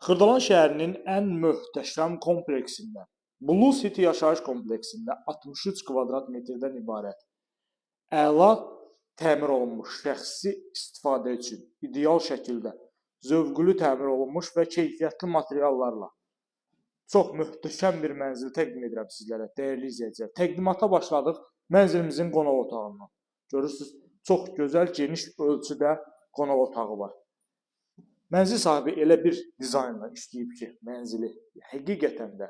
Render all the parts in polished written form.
Xırdalan şəhərinin ən möhtəşəm kompleksindən, Blue City yaşayış kompleksində 63 kvadrat metrdən ibarət əla təmir olunmuş şəxsi istifadə üçün ideal şəkildə zövqlü təmir olunmuş və keyfiyyətli materiallarla çox möhtəşəm bir mənzil təqdim edirəm sizlərə, dəyərli izləyicilər. Təqdimata başladıq mənzilimizin qonaq otağından. Görürsünüz, çox gözəl, geniş ölçüdə qonaq otağı var. Mənzil sahibi elə bir dizaynla işləyib ki, mənzili həqiqətən də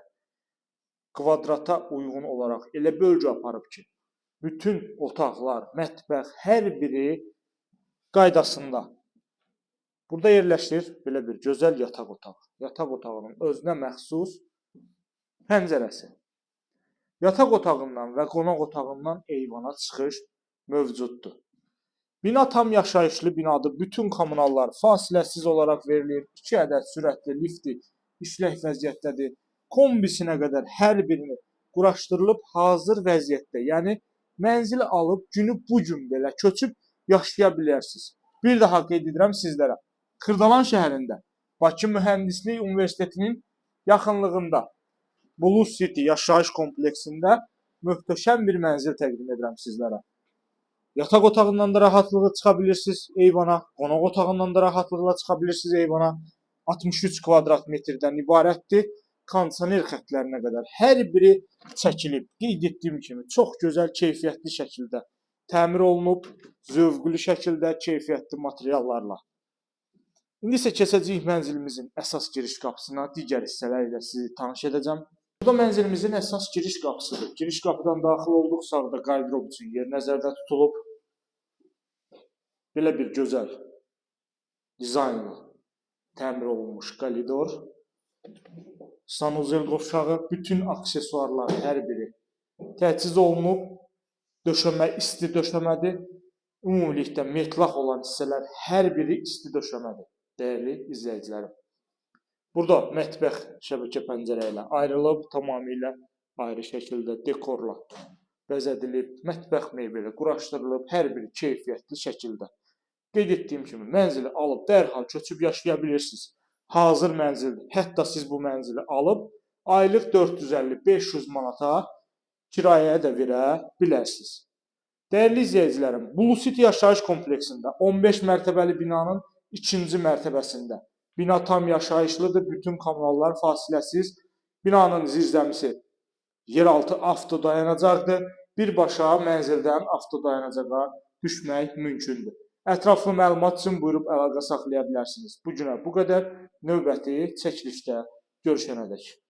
kvadrata uyğun olaraq elə bölgü aparıb ki, bütün otaqlar, mətbəx, hər biri qaydasında. Burada yerləşir belə bir gözəl yataq otağı. Yataq otağının özünə məxsus pəncərəsi. Yataq otağından və qonaq otağından eyvana çıxış mövcuddur. Bina tam yaşayışlı binadır. Bütün kommunallar fasiləsiz olaraq verilir. 2 ədəd sürətli lifti işlək vəziyyətdədir. Kombisinə qədər hər birini quraşdırılıb hazır vəziyyətdə. Yəni mənzili alıb günü bu gün belə köçüb yaşaya bilərsiniz. Bir daha qeyd edirəm sizlərə. Xırdalan şəhərində Bakı Mühəndislik Universitetinin yaxınlığında Blue City yaşayış kompleksində möhtəşəm bir mənzil təqdim edirəm sizlərə. Yataq otağından da rahatlıqla çıxa bilirsiniz eyvana, qonaq otağından da rahatlıqla çıxa bilirsiniz eyvana. 63 kvadrat metrdən ibarətdir. Kondisioner xəttlərinə qədər hər biri çəkilib. Qeyd etdiyim kimi çox gözəl, keyfiyyətli şəkildə təmir olunub, zövqlü şəkildə, keyfiyyətli materiallarla. İndi isə keçəcəyik mənzilimizin əsas giriş qapısına, digər hissələri ilə sizi tanış edəcəm. Burada mənzilimizin əsas giriş qapısıdır. Giriş qapıdan daxil olduq, sağda qardırop üçün yer nəzərdə tutulub. Belə bir gözəl dizaynla təmir olunmuş koridor. Sanuzel qovşağı, bütün aksesuarlar hər biri təchiz olunub. Döşəmə isti döşəmədir. Ümumilikdə metlaq olan hissələr hər biri isti döşəmədir. Dəyərli izləyicilərim. Burada mətbəx şəbəkə pəncərə ilə ayrılıb, tamamilə ayrı şəkildə dekorla bəzədilib, mətbəx mebeli quraşdırılıb, hər biri keyfiyyətli şəkildə. Qeyd etdiyim kimi mənzili alıb dərhal köçüb yaşaya bilirsiniz. Hazır mənzildir. Hətta siz bu mənzili alıb aylıq 450-500 manata kirayəyə də verə bilərsiniz. Dəyərli izləyicilərim, Blue City yaşayış kompleksində 15 mərtəbəli binanın 2-ci mərtəbəsində. Bina tam yaşayışlıdır, bütün kommunallar fasiləsiz. Binanın zirzəmisi yeraltı avtodayanacaqdır. Birbaşa mənzildən avtodayanacağa düşmək mümkündür. Ətraflı məlumat üçün buyurub əlaqə saxlaya bilərsiniz. Bu günə bu qədər. Növbəti çəkilişdə görüşənədək.